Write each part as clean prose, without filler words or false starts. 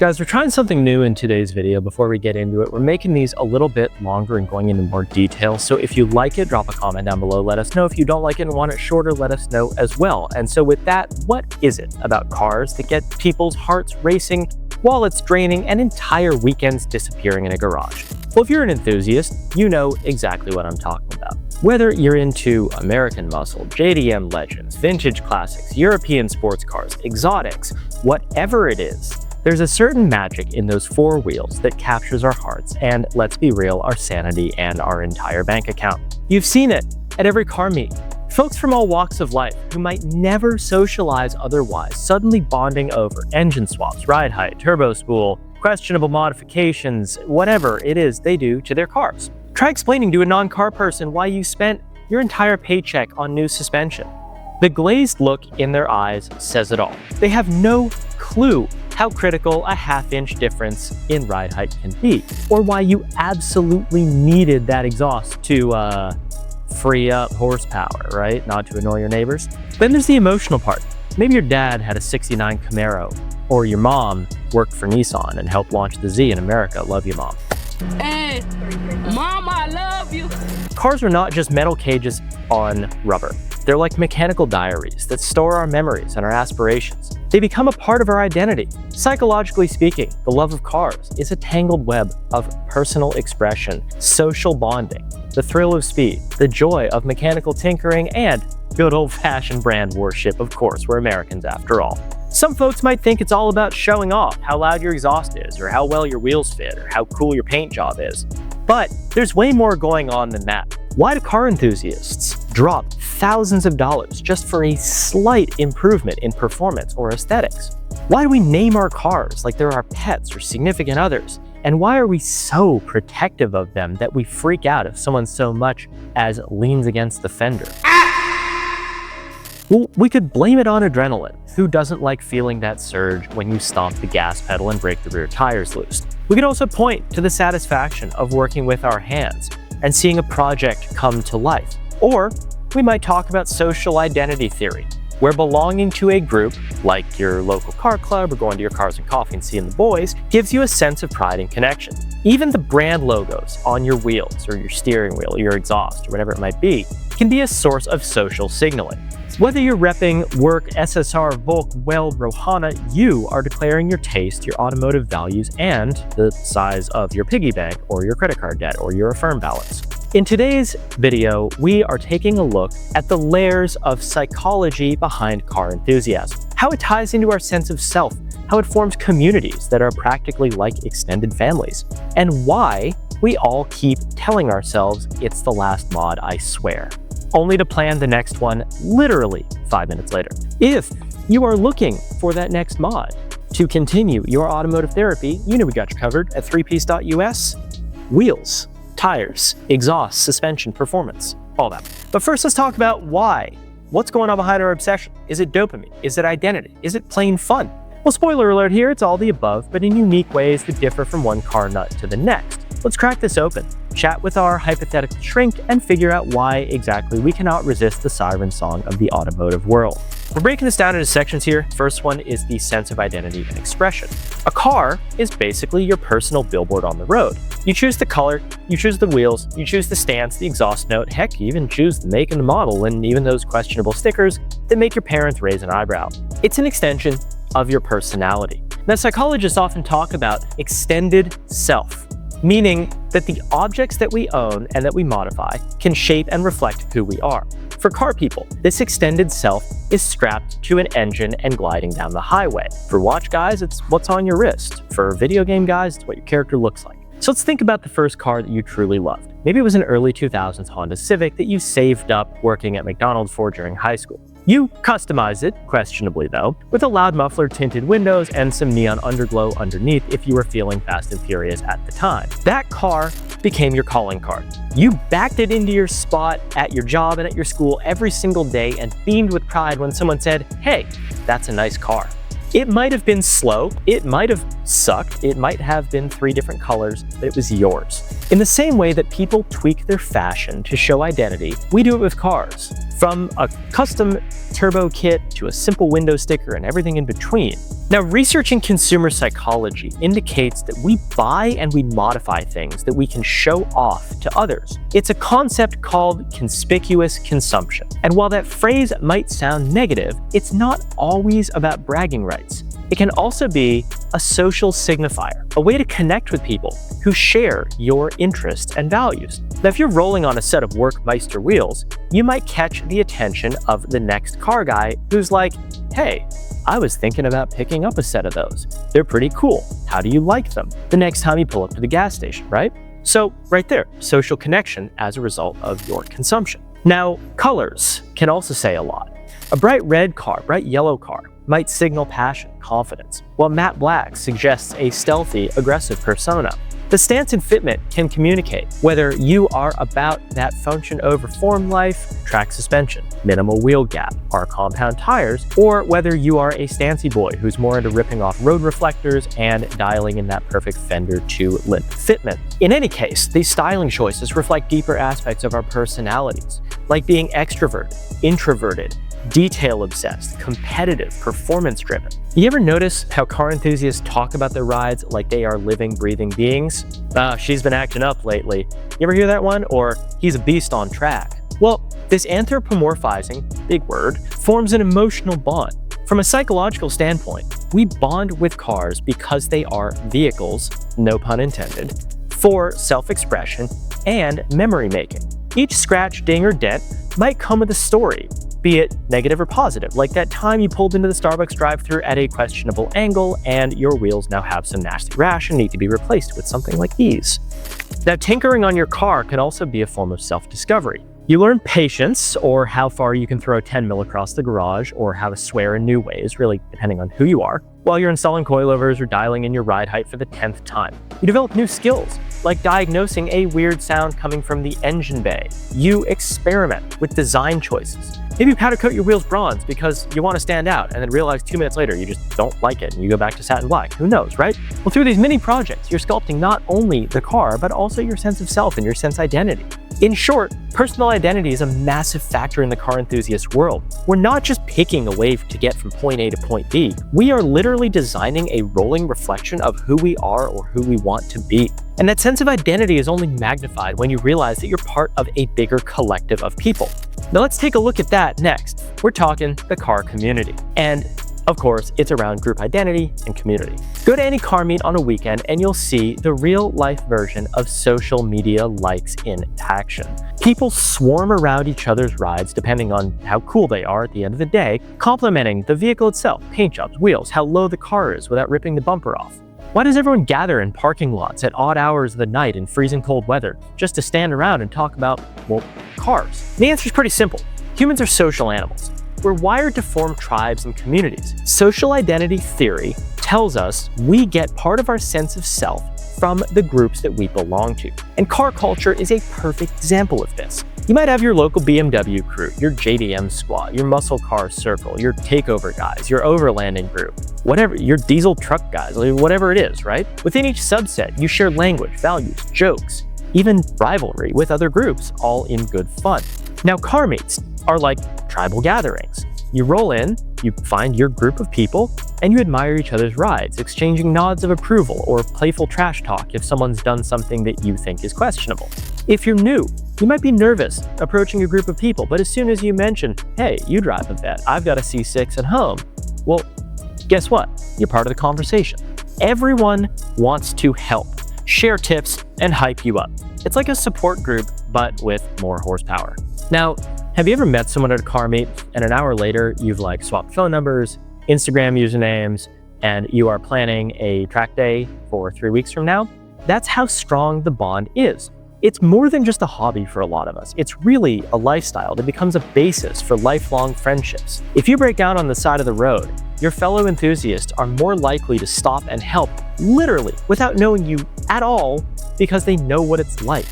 Guys, we're trying something new in today's video. Before we get into it, we're making these a little bit longer and going into more detail. So if you like it, drop a comment down below. Let us know. If you don't like it and want it shorter, let us know as well. And so with that, what is it about cars that get people's hearts racing, wallets draining, and entire weekends disappearing in a garage? Well, if you're an enthusiast, you know exactly what I'm talking about. Whether you're into American muscle, JDM legends, vintage classics, European sports cars, exotics, whatever it is, there's a certain magic in those four wheels that captures our hearts and, let's be real, our sanity and our entire bank account. You've seen it at every car meet. Folks from all walks of life who might never socialize otherwise, suddenly bonding over engine swaps, ride height, turbo spool, questionable modifications, whatever it is they do to their cars. Try explaining to a non-car person why you spent your entire paycheck on new suspension. The glazed look in their eyes says it all. They have no clue how critical a half-inch difference in ride height can be, or why you absolutely needed that exhaust to free up horsepower, right? Not to annoy your neighbors. Then there's the emotional part. Maybe your dad had a '69 Camaro, or your mom worked for Nissan and helped launch the Z in America. Love you, Mom. Hey, Mom, I love you. Cars are not just metal cages on rubber. They're like mechanical diaries that store our memories and our aspirations. They become a part of our identity. Psychologically speaking, the love of cars is a tangled web of personal expression, social bonding, the thrill of speed, the joy of mechanical tinkering, and good old-fashioned brand worship. Of course, we're Americans after all. Some folks might think it's all about showing off how loud your exhaust is, or how well your wheels fit, or how cool your paint job is. But there's way more going on than that. Why do car enthusiasts drop thousands of dollars just for a slight improvement in performance or aesthetics? Why do we name our cars like they're our pets or significant others? And why are we so protective of them that we freak out if someone so much as leans against the fender? Well, we could blame it on adrenaline. Who doesn't like feeling that surge when you stomp the gas pedal and break the rear tires loose? We could also point to the satisfaction of working with our hands and seeing a project come to life. Or we might talk about social identity theory, where belonging to a group, like your local car club or going to your Cars and Coffee and seeing the boys, gives you a sense of pride and connection. Even the brand logos on your wheels or your steering wheel or your exhaust or whatever it might be can be a source of social signaling. Whether you're repping Work, SSR, Volk, Weld, Rohana, you are declaring your taste, your automotive values, and the size of your piggy bank or your credit card debt or your Affirm balance. In today's video, we are taking a look at the layers of psychology behind car enthusiasm, how it ties into our sense of self, how it forms communities that are practically like extended families, and why we all keep telling ourselves it's the last mod, I swear, only to plan the next one literally 5 minutes later. If you are looking for that next mod to continue your automotive therapy, you know we got you covered at threepiece.us. Wheels, tires, exhaust, suspension, performance, all that. But first, let's talk about why. What's going on behind our obsession? Is it dopamine? Is it identity? Is it plain fun? Well, spoiler alert here, it's all the above, but in unique ways that differ from one car nut to the next. Let's crack this open, chat with our hypothetical shrink, and figure out why exactly we cannot resist the siren song of the automotive world. We're breaking this down into sections here. First one is the sense of identity and expression. A car is basically your personal billboard on the road. You choose the color, you choose the wheels, you choose the stance, the exhaust note, heck, you even choose the make and the model, and even those questionable stickers that make your parents raise an eyebrow. It's an extension of your personality. Now, psychologists often talk about extended self, meaning that the objects that we own and that we modify can shape and reflect who we are. For car people, this extended self is strapped to an engine and gliding down the highway. For watch guys, it's what's on your wrist. For video game guys, it's what your character looks like. So let's think about the first car that you truly loved. Maybe it was an early 2000s Honda Civic that you saved up working at McDonald's for during high school. You customize it, questionably though, with a loud muffler, tinted windows, and some neon underglow underneath if you were feeling fast and furious at the time. That car became your calling card. You backed it into your spot at your job and at your school every single day and beamed with pride when someone said, "Hey, that's a nice car." It might have been slow, it might have sucked, it might have been 3 different colors, but it was yours. In the same way that people tweak their fashion to show identity, we do it with cars. from a custom turbo kit to a simple window sticker and everything in between. Now, researching consumer psychology indicates that we buy and we modify things that we can show off to others. It's a concept called conspicuous consumption. And while that phrase might sound negative, it's not always about bragging rights. It can also be a social signifier, a way to connect with people who share your interests and values. Now, if you're rolling on a set of Workmeister wheels, you might catch the attention of the next car guy who's like, hey, I was thinking about picking up a set of those. They're pretty cool. How do you like them? The next time you pull up to the gas station, right? So right there, social connection as a result of your consumption. Now, colors can also say a lot. A bright red car, bright yellow car might signal passion, confidence, while matte black suggests a stealthy, aggressive persona. The stance and fitment can communicate whether you are about that function over form life, track suspension, minimal wheel gap, or compound tires, or whether you are a stancy boy who's more into ripping off road reflectors and dialing in that perfect fender to lip fitment. In any case, these styling choices reflect deeper aspects of our personalities, like being extroverted, introverted, detail-obsessed, competitive, performance-driven. You ever notice how car enthusiasts talk about their rides like they are living, breathing beings? She's been acting up lately. You ever hear that one? Or, he's a beast on track. Well, this anthropomorphizing, big word, forms an emotional bond. From a psychological standpoint, we bond with cars because they are vehicles, no pun intended, for self-expression and memory-making. Each scratch, ding, or dent might come with a story, be it negative or positive, like that time you pulled into the Starbucks drive-thru at a questionable angle and your wheels now have some nasty rash and need to be replaced with something like these. Now, tinkering on your car can also be a form of self-discovery. You learn patience, or how far you can throw 10 mil across the garage, or how to swear in new ways, really depending on who you are, while you're installing coilovers or dialing in your ride height for the 10th time. You develop new skills, like diagnosing a weird sound coming from the engine bay. You experiment with design choices. Maybe you powder coat your wheels bronze because you want to stand out and then realize 2 minutes later you just don't like it and you go back to satin black. Who knows, right? Well, through these mini projects, you're sculpting not only the car, but also your sense of self and your sense identity. In short, personal identity is a massive factor in the car enthusiast world. We're not just picking a way to get from point A to point B. We are literally designing a rolling reflection of who we are or who we want to be. And that sense of identity is only magnified when you realize that you're part of a bigger collective of people. Now let's take a look at that next. We're talking the car community. And of course, it's around group identity and community. Go to any car meet on a weekend and you'll see the real-life version of social media likes in action. People swarm around each other's rides depending on how cool they are at the end of the day, complimenting the vehicle itself, paint jobs, wheels, how low the car is without ripping the bumper off. Why does everyone gather in parking lots at odd hours of the night in freezing cold weather just to stand around and talk about, well, cars? The answer is pretty simple. Humans are social animals. We're wired to form tribes and communities. Social identity theory tells us we get part of our sense of self from the groups that we belong to. And car culture is a perfect example of this. You might have your local BMW crew, your JDM squad, your muscle car circle, your takeover guys, your overlanding group, whatever, your diesel truck guys, whatever it is, right? Within each subset, you share language, values, jokes, even rivalry with other groups, all in good fun. Now, car meets are like tribal gatherings. You roll in, you find your group of people, and you admire each other's rides, exchanging nods of approval or playful trash talk if someone's done something that you think is questionable. If you're new, you might be nervous approaching a group of people, but as soon as you mention, hey, you drive a vet, I've got a C6 at home, well, guess what? You're part of the conversation. Everyone wants to help, share tips, and hype you up. It's like a support group, but with more horsepower. Now, have you ever met someone at a car meet and an hour later you've swapped phone numbers, Instagram usernames, and you are planning a track day for 3 weeks from now? That's how strong the bond is. It's more than just a hobby for a lot of us. It's really a lifestyle that becomes a basis for lifelong friendships. If you break down on the side of the road, your fellow enthusiasts are more likely to stop and help, literally, without knowing you at all, because they know what it's like.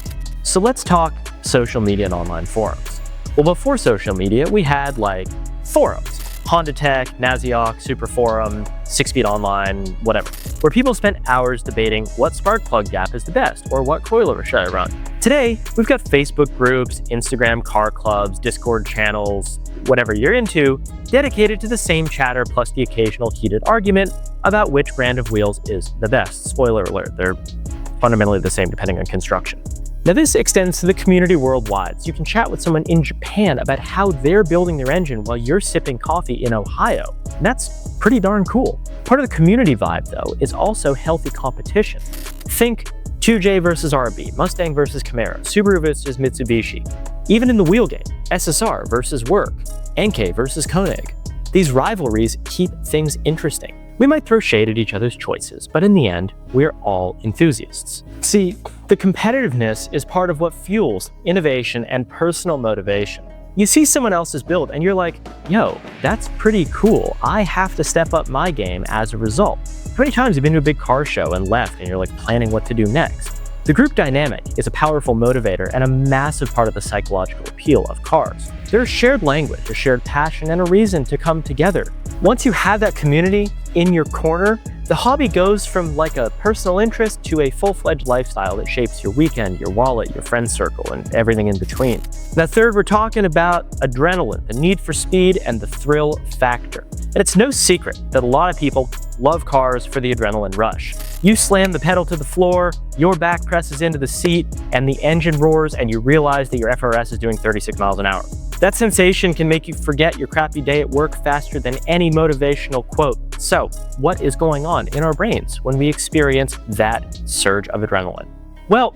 So let's talk social media and online forums. Well, before social media, we had forums. Honda Tech, Naziok, Super Forum, 6-Speed Online, whatever, where people spent hours debating what spark plug gap is the best or what coilover should I run. Today, we've got Facebook groups, Instagram car clubs, Discord channels, whatever you're into, dedicated to the same chatter plus the occasional heated argument about which brand of wheels is the best. Spoiler alert, they're fundamentally the same depending on construction. Now this extends to the community worldwide, so you can chat with someone in Japan about how they're building their engine while you're sipping coffee in Ohio. And that's pretty darn cool. Part of the community vibe, though, is also healthy competition. Think 2J versus RB, Mustang versus Camaro, Subaru versus Mitsubishi. Even in the wheel game, SSR versus Work, Enkei versus Koenig. These rivalries keep things interesting. We might throw shade at each other's choices, but in the end, we're all enthusiasts. See, the competitiveness is part of what fuels innovation and personal motivation. You see someone else's build and you're like, yo, that's pretty cool. I have to step up my game as a result. How many times have you been to a big car show and left and you're like planning what to do next? The group dynamic is a powerful motivator and a massive part of the psychological appeal of cars. There's shared language, a shared passion, and a reason to come together. Once you have that community in your corner, the hobby goes from like a personal interest to a full-fledged lifestyle that shapes your weekend, your wallet, your friend circle, and everything in between. Now third, we're talking about adrenaline, the need for speed, and the thrill factor. And it's no secret that a lot of people love cars for the adrenaline rush. You slam the pedal to the floor, your back presses into the seat, and the engine roars, and you realize that your FRS is doing 36 miles an hour. That sensation can make you forget your crappy day at work faster than any motivational quote. So, what is going on in our brains when we experience that surge of adrenaline? Well,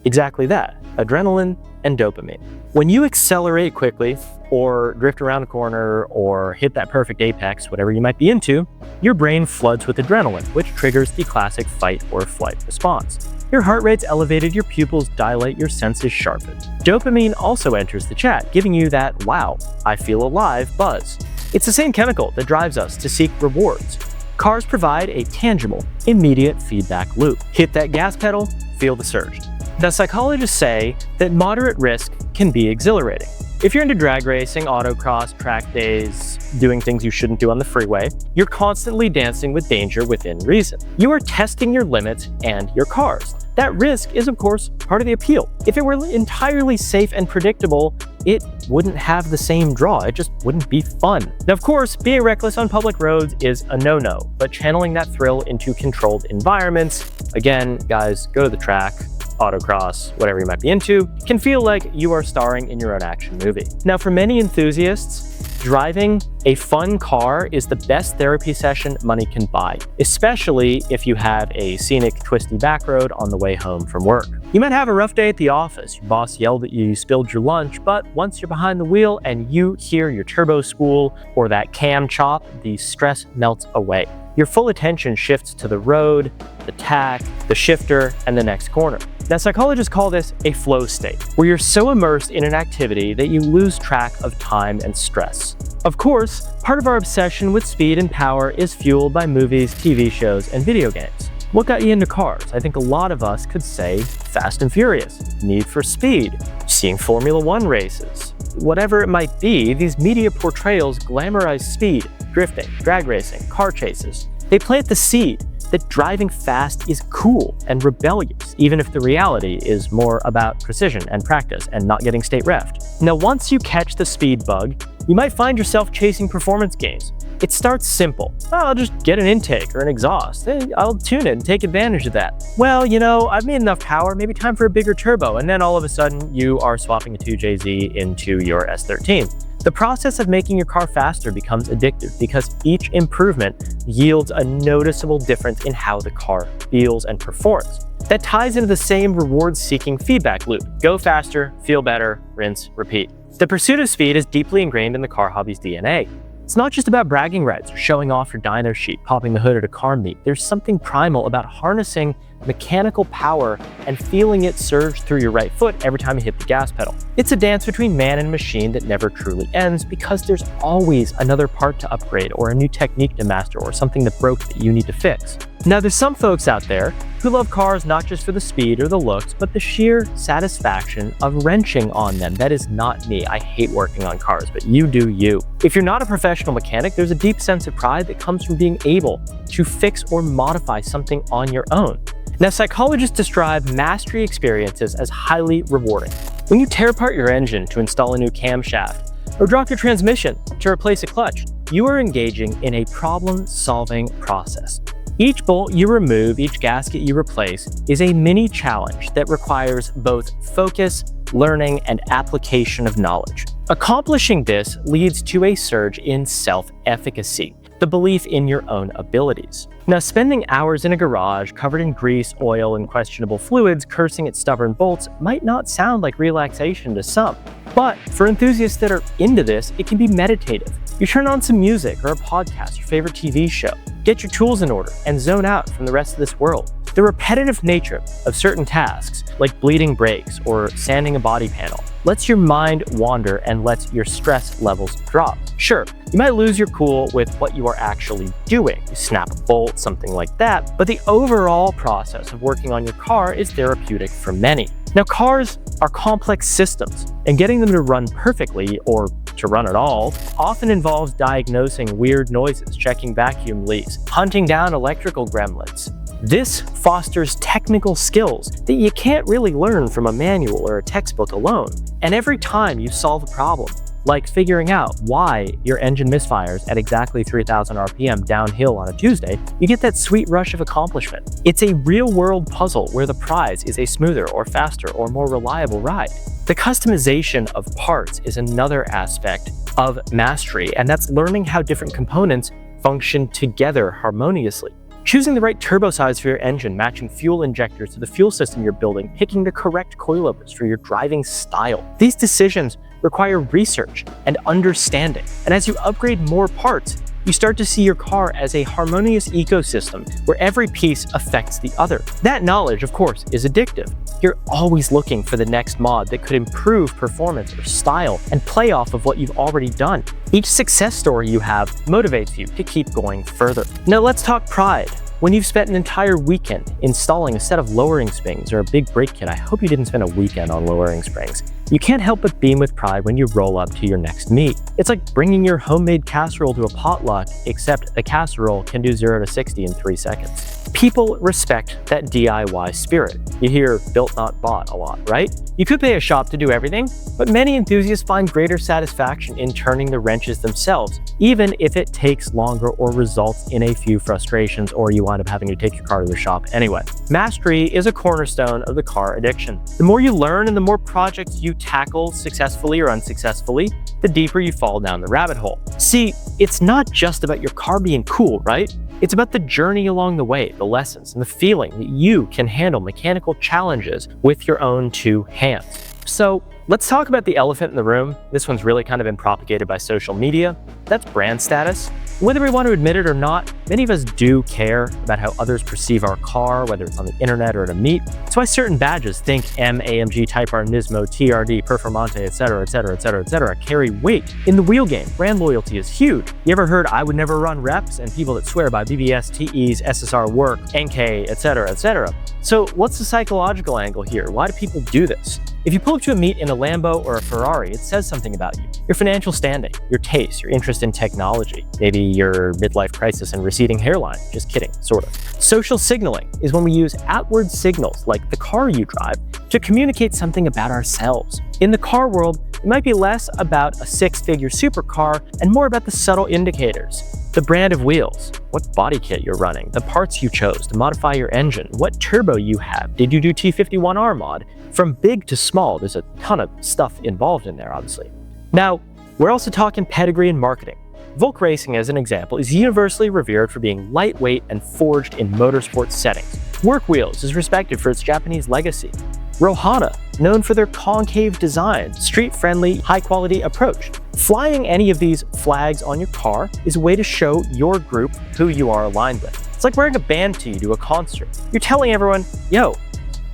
exactly that, adrenaline and dopamine. When you accelerate quickly, or drift around a corner, or hit that perfect apex, whatever you might be into, your brain floods with adrenaline, which triggers the classic fight or flight response. Your heart rate's elevated, your pupils dilate, your senses sharpen. Dopamine also enters the chat, giving you that, wow, I feel alive buzz. It's the same chemical that drives us to seek rewards. Cars provide a tangible, immediate feedback loop. Hit that gas pedal, feel the surge. Now, psychologists say that moderate risk can be exhilarating. If you're into drag racing, autocross, track days, doing things you shouldn't do on the freeway, you're constantly dancing with danger within reason. You are testing your limits and your cars. That risk is, of course, part of the appeal. If it were entirely safe and predictable, it wouldn't have the same draw. It just wouldn't be fun. Now, of course, being reckless on public roads is a no-no, but channeling that thrill into controlled environments, again, guys, go to the track, autocross, whatever you might be into, can feel like you are starring in your own action movie. Now, for many enthusiasts, driving a fun car is the best therapy session money can buy, especially if you have a scenic, twisty back road on the way home from work. You might have a rough day at the office, your boss yelled at you, you spilled your lunch, but once you're behind the wheel and you hear your turbo spool or that cam chop, the stress melts away. Your full attention shifts to the road, the tack, the shifter, and the next corner. Now, psychologists call this a flow state, where you're so immersed in an activity that you lose track of time and stress. Of course, part of our obsession with speed and power is fueled by movies, TV shows, and video games. What got you into cars? I think a lot of us could say Fast and Furious, Need for Speed, seeing Formula One races. Whatever it might be, these media portrayals glamorize speed, drifting, drag racing, car chases. They plant the seed that driving fast is cool and rebellious, even if the reality is more about precision and practice and not getting state refed. Now, once you catch the speed bug, you might find yourself chasing performance gains. It starts simple. Oh, I'll just get an intake or an exhaust. I'll tune it and take advantage of that. Well, you know, I've made enough power, maybe time for a bigger turbo. And then all of a sudden you are swapping a 2JZ into your S13. The process of making your car faster becomes addictive because each improvement yields a noticeable difference in how the car feels and performs. That ties into the same reward-seeking feedback loop. Go faster, feel better, rinse, repeat. The pursuit of speed is deeply ingrained in the car hobby's DNA. It's not just about bragging rights or showing off your dyno sheet, popping the hood at a car meet. There's something primal about harnessing mechanical power and feeling it surge through your right foot every time you hit the gas pedal. It's a dance between man and machine that never truly ends because there's always another part to upgrade or a new technique to master or something that broke that you need to fix. Now, there's some folks out there who love cars not just for the speed or the looks, but the sheer satisfaction of wrenching on them. That is not me. I hate working on cars, but you do you. If you're not a professional mechanic, there's a deep sense of pride that comes from being able to fix or modify something on your own. Now, psychologists describe mastery experiences as highly rewarding. When you tear apart your engine to install a new camshaft, or drop your transmission to replace a clutch, you are engaging in a problem-solving process. Each bolt you remove, each gasket you replace, is a mini challenge that requires both focus, learning, and application of knowledge. Accomplishing this leads to a surge in self-efficacy, the belief in your own abilities. Now, spending hours in a garage covered in grease, oil, and questionable fluids, cursing at stubborn bolts might not sound like relaxation to some. But for enthusiasts that are into this, it can be meditative. You turn on some music or a podcast, your favorite TV show, get your tools in order, and zone out from the rest of this world. The repetitive nature of certain tasks, like bleeding brakes or sanding a body panel, lets your mind wander and lets your stress levels drop. Sure, you might lose your cool with what you are actually doing. You snap a bolt, something like that, but the overall process of working on your car is therapeutic for many. Now, cars are complex systems, and getting them to run perfectly, or to run at all, often involves diagnosing weird noises, checking vacuum leaks, hunting down electrical gremlins. This fosters technical skills that you can't really learn from a manual or a textbook alone. And every time you solve a problem, like figuring out why your engine misfires at exactly 3,000 RPM downhill on a Tuesday, you get that sweet rush of accomplishment. It's a real-world puzzle where the prize is a smoother or faster or more reliable ride. The customization of parts is another aspect of mastery, and that's learning how different components function together harmoniously. Choosing the right turbo size for your engine, matching fuel injectors to the fuel system you're building, picking the correct coilovers for your driving style. These decisions require research and understanding. And as you upgrade more parts, you start to see your car as a harmonious ecosystem where every piece affects the other. That knowledge, of course, is addictive. You're always looking for the next mod that could improve performance or style and play off of what you've already done. Each success story you have motivates you to keep going further. Now let's talk pride. When you've spent an entire weekend installing a set of lowering springs or a big brake kit, I hope you didn't spend a weekend on lowering springs. You can't help but beam with pride when you roll up to your next meet. It's like bringing your homemade casserole to a potluck, except the casserole can do 0 to 60 in 3 seconds. People respect that DIY spirit. You hear built not bought a lot, right? You could pay a shop to do everything, but many enthusiasts find greater satisfaction in turning the wrenches themselves, even if it takes longer or results in a few frustrations or you wind up having to take your car to the shop anyway. Mastery is a cornerstone of the car addiction. The more you learn and the more projects you tackle successfully or unsuccessfully, the deeper you fall down the rabbit hole. See, it's not just about your car being cool, right? It's about the journey along the way, the lessons, and the feeling that you can handle mechanical challenges with your own 2 hands. So let's talk about the elephant in the room. This one's really kind of been propagated by social media. That's brand status. Whether we want to admit it or not, many of us do care about how others perceive our car, whether it's on the internet or at a meet. That's why certain badges, think M, AMG, Type R, Nismo, TRD, Performante, etc., etc., etc., etc., carry weight. In the wheel game, brand loyalty is huge. You ever heard I would never run reps and people that swear by BBS, TEs, SSR work, NK, etc., etc.? So what's the psychological angle here? Why do people do this? If you pull up to a meet in a Lambo or a Ferrari, it says something about you. Your financial standing, your taste, your interest in technology, maybe your midlife crisis and receding hairline. Just kidding, sort of. Social signaling is when we use outward signals, like the car you drive, to communicate something about ourselves. In the car world, it might be less about a 6-figure supercar and more about the subtle indicators. The brand of wheels, what body kit you're running, the parts you chose to modify your engine, what turbo you have, did you do T51R mod? From big to small, there's a ton of stuff involved in there, obviously. Now, we're also talking pedigree and marketing. Volk Racing, as an example, is universally revered for being lightweight and forged in motorsport settings. Work Wheels is respected for its Japanese legacy. Rohana, known for their concave design, street-friendly, high-quality approach. Flying any of these flags on your car is a way to show your group who you are aligned with. It's like wearing a band tee to a concert. You're telling everyone, yo,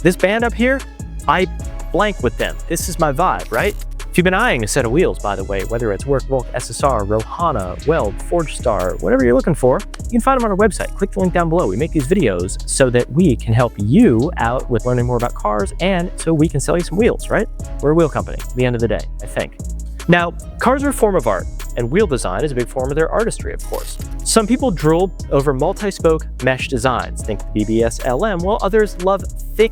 this band up here, I blank with them. This is my vibe, right? If you've been eyeing a set of wheels, by the way, whether it's Work Volk SSR, Rohana, Weld, Forge Star, whatever you're looking for, you can find them on our website. Click the link down below. We make these videos so that we can help you out with learning more about cars and so we can sell you some wheels, right? We're a wheel company at the end of the day, I think. Now, cars are a form of art, and wheel design is a big form of their artistry, of course. Some people drool over multi-spoke mesh designs, think the BBS LM, while others love thick,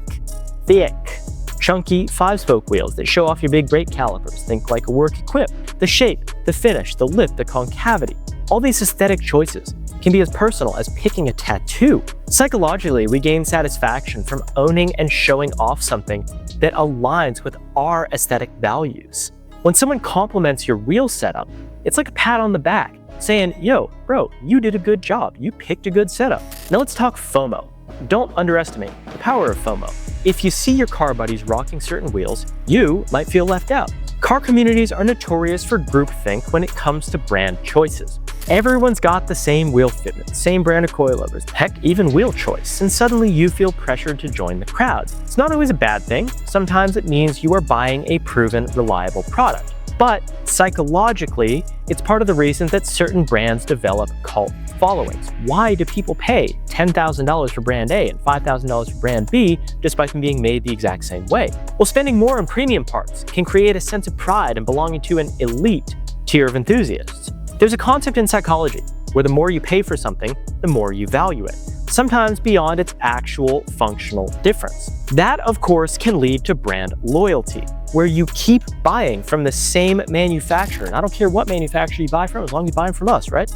chunky 5-spoke wheels that show off your big brake calipers, think like a work equipped. The shape, the finish, the lip, the concavity. All these aesthetic choices can be as personal as picking a tattoo. Psychologically, we gain satisfaction from owning and showing off something that aligns with our aesthetic values. When someone compliments your wheel setup, it's like a pat on the back, saying, yo, bro, you did a good job. You picked a good setup. Now let's talk FOMO. Don't underestimate the power of FOMO. If you see your car buddies rocking certain wheels, you might feel left out. Car communities are notorious for groupthink when it comes to brand choices. Everyone's got the same wheel fitment, same brand of coilovers, heck, even wheel choice, and suddenly you feel pressured to join the crowd. It's not always a bad thing. Sometimes it means you are buying a proven, reliable product. But psychologically, it's part of the reason that certain brands develop cult followings. Why do people pay $10,000 for brand A and $5,000 for brand B despite them being made the exact same way? Well, spending more on premium parts can create a sense of pride in belonging to an elite tier of enthusiasts. There's a concept in psychology where the more you pay for something, the more you value it, sometimes beyond its actual functional difference. That, of course, can lead to brand loyalty, where you keep buying from the same manufacturer. And I don't care what manufacturer you buy from, as long as you buy them from us, right?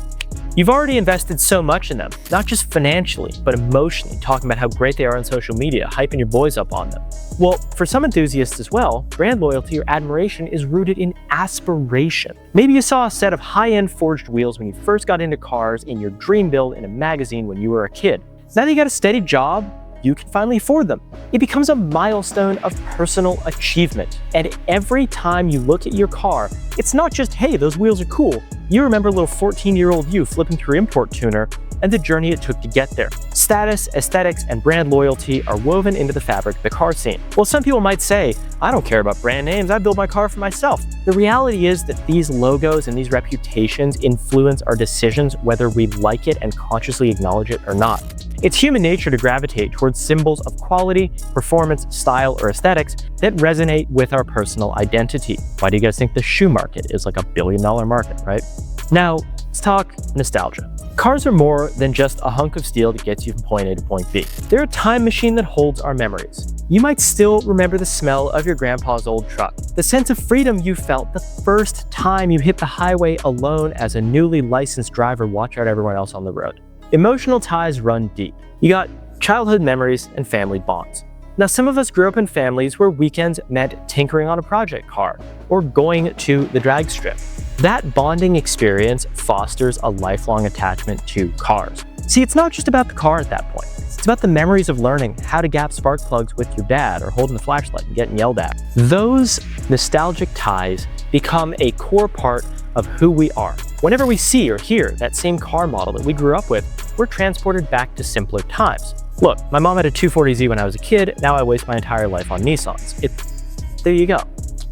You've already invested so much in them, not just financially, but emotionally, talking about how great they are on social media, hyping your boys up on them. Well, for some enthusiasts as well, brand loyalty or admiration is rooted in aspiration. Maybe you saw a set of high-end forged wheels when you first got into cars in your dream build in a magazine when you were a kid. Now that you got a steady job, you can finally afford them. It becomes a milestone of personal achievement. And every time you look at your car, it's not just, hey, those wheels are cool. You remember little 14-year-old you flipping through import tuner and the journey it took to get there. Status, aesthetics, and brand loyalty are woven into the fabric of the car scene. Well, some people might say, I don't care about brand names, I build my car for myself. The reality is that these logos and these reputations influence our decisions whether we like it and consciously acknowledge it or not. It's human nature to gravitate towards symbols of quality, performance, style, or aesthetics that resonate with our personal identity. Why do you guys think the shoe market is like $1 billion market, right? Now, let's talk nostalgia. Cars are more than just a hunk of steel that gets you from point A to point B. They're a time machine that holds our memories. You might still remember the smell of your grandpa's old truck, the sense of freedom you felt the first time you hit the highway alone as a newly licensed driver, watch out everyone else on the road. Emotional ties run deep. You got childhood memories and family bonds. Now, some of us grew up in families where weekends meant tinkering on a project car or going to the drag strip. That bonding experience fosters a lifelong attachment to cars. See, it's not just about the car at that point. It's about the memories of learning how to gap spark plugs with your dad or holding the flashlight and getting yelled at. Those nostalgic ties become a core part of who we are. Whenever we see or hear that same car model that we grew up with, we're transported back to simpler times. Look, my mom had a 240Z when I was a kid. Now I waste my entire life on Nissans. There you go.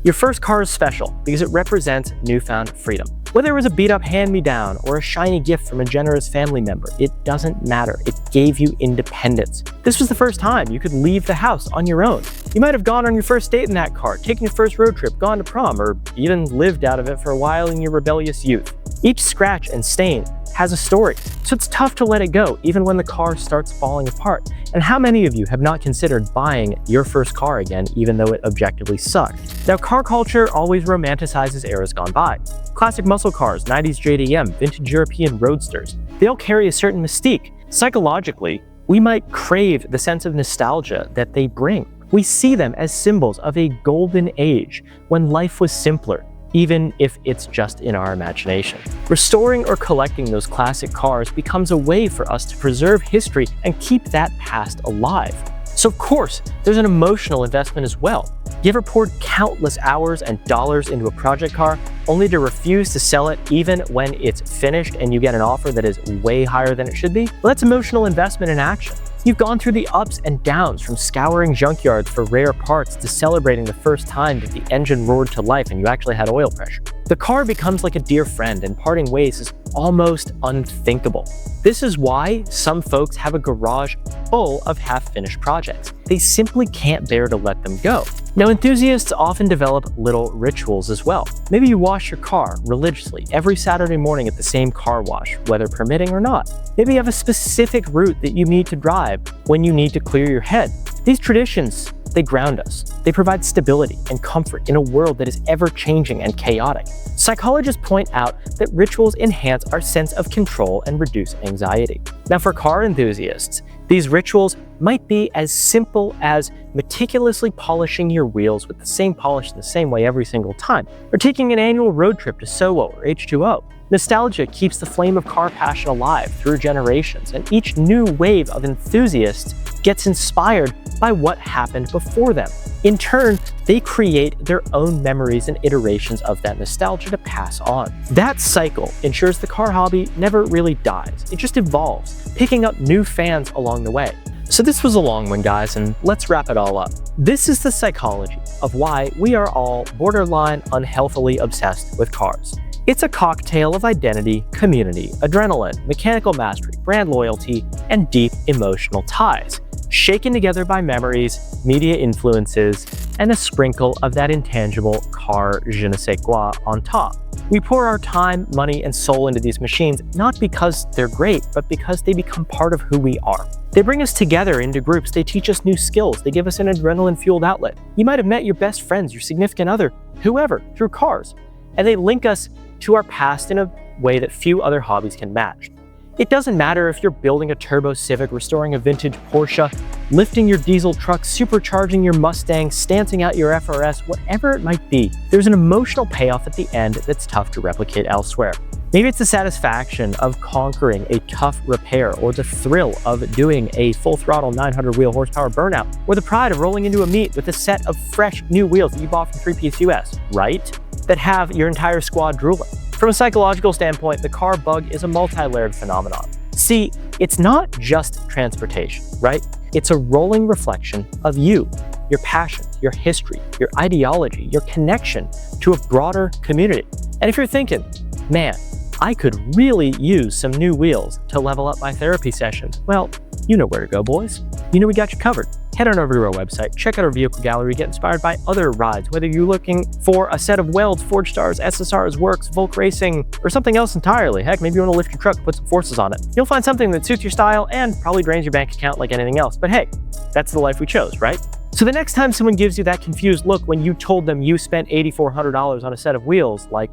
Your first car is special because it represents newfound freedom. Whether it was a beat-up hand-me-down or a shiny gift from a generous family member, it doesn't matter. It gave you independence. This was the first time you could leave the house on your own. You might have gone on your first date in that car, taken your first road trip, gone to prom, or even lived out of it for a while in your rebellious youth. Each scratch and stain has a story, so it's tough to let it go even when the car starts falling apart. And how many of you have not considered buying your first car again even though it objectively sucked? Now, car culture always romanticizes eras gone by. Classic muscle cars, 90s JDM, vintage European roadsters, they all carry a certain mystique. Psychologically, we might crave the sense of nostalgia that they bring. We see them as symbols of a golden age when life was simpler, even if it's just in our imagination. Restoring or collecting those classic cars becomes a way for us to preserve history and keep that past alive. So of course, there's an emotional investment as well. You ever poured countless hours and dollars into a project car only to refuse to sell it even when it's finished and you get an offer that is way higher than it should be? Well, that's emotional investment in action. You've gone through the ups and downs, from scouring junkyards for rare parts to celebrating the first time that the engine roared to life and you actually had oil pressure. The car becomes like a dear friend, and parting ways is almost unthinkable. This is why some folks have a garage full of half-finished projects. They simply can't bear to let them go. Now, enthusiasts often develop little rituals as well. Maybe you wash your car religiously every Saturday morning at the same car wash, weather permitting or not. Maybe you have a specific route that you need to drive when you need to clear your head. These traditions, they ground us. They provide stability and comfort in a world that is ever-changing and chaotic. Psychologists point out that rituals enhance our sense of control and reduce anxiety. Now, for car enthusiasts, these rituals might be as simple as meticulously polishing your wheels with the same polish the same way every single time, or taking an annual road trip to Soho or H2O. Nostalgia keeps the flame of car passion alive through generations, and each new wave of enthusiasts gets inspired by what happened before them. In turn, they create their own memories and iterations of that nostalgia to pass on. That cycle ensures the car hobby never really dies. It just evolves, picking up new fans along the way. So this was a long one, guys, and let's wrap it all up. This is the psychology of why we are all borderline unhealthily obsessed with cars. It's a cocktail of identity, community, adrenaline, mechanical mastery, brand loyalty, and deep emotional ties, shaken together by memories, media influences, and a sprinkle of that intangible car je ne sais quoi on top. We pour our time, money, and soul into these machines not because they're great, but because they become part of who we are. They bring us together into groups, they teach us new skills, they give us an adrenaline-fueled outlet. You might have met your best friends, your significant other, whoever, through cars, and they link us to our past in a way that few other hobbies can match. It doesn't matter if you're building a turbo Civic, restoring a vintage Porsche, lifting your diesel truck, supercharging your Mustang, stancing out your FRS, whatever it might be, there's an emotional payoff at the end that's tough to replicate elsewhere. Maybe it's the satisfaction of conquering a tough repair, or the thrill of doing a full throttle 900 wheel horsepower burnout, or the pride of rolling into a meet with a set of fresh new wheels that you bought from threepiece.us, right? That have your entire squad drooling. From a psychological standpoint, the car bug is a multi-layered phenomenon. See, it's not just transportation, right? It's a rolling reflection of you, your passions, your history, your ideology, your connection to a broader community. And if you're thinking, man, I could really use some new wheels to level up my therapy sessions, well, you know where to go, boys. You know we got you covered. Head on over to our website, check out our vehicle gallery, get inspired by other rides, whether you're looking for a set of Welds, Forge Stars, SSRs, Works, Volk Racing, or something else entirely. Heck, maybe you want to lift your truck, put some forces on it. You'll find something that suits your style and probably drains your bank account like anything else. But hey, that's the life we chose, right? So the next time someone gives you that confused look when you told them you spent $8,400 on a set of wheels, like,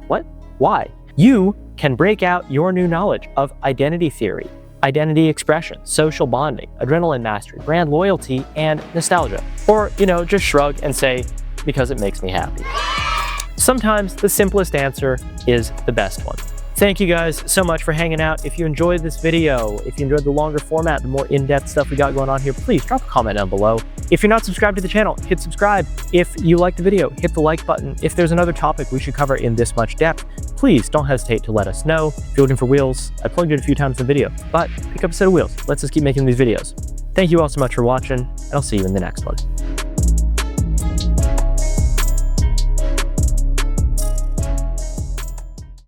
what? Why? You can break out your new knowledge of identity theory, identity expression, social bonding, adrenaline mastery, brand loyalty, and nostalgia. Or, just shrug and say, because it makes me happy. Sometimes the simplest answer is the best one. Thank you guys so much for hanging out. If you enjoyed this video, if you enjoyed the longer format, the more in-depth stuff we got going on here, please drop a comment down below. If you're not subscribed to the channel, hit subscribe. If you liked the video, hit the like button. If there's another topic we should cover in this much depth, please don't hesitate to let us know. If you're looking for wheels, I plugged it a few times in the video, but pick up a set of wheels. Let's just keep making these videos. Thank you all so much for watching, and I'll see you in the next one.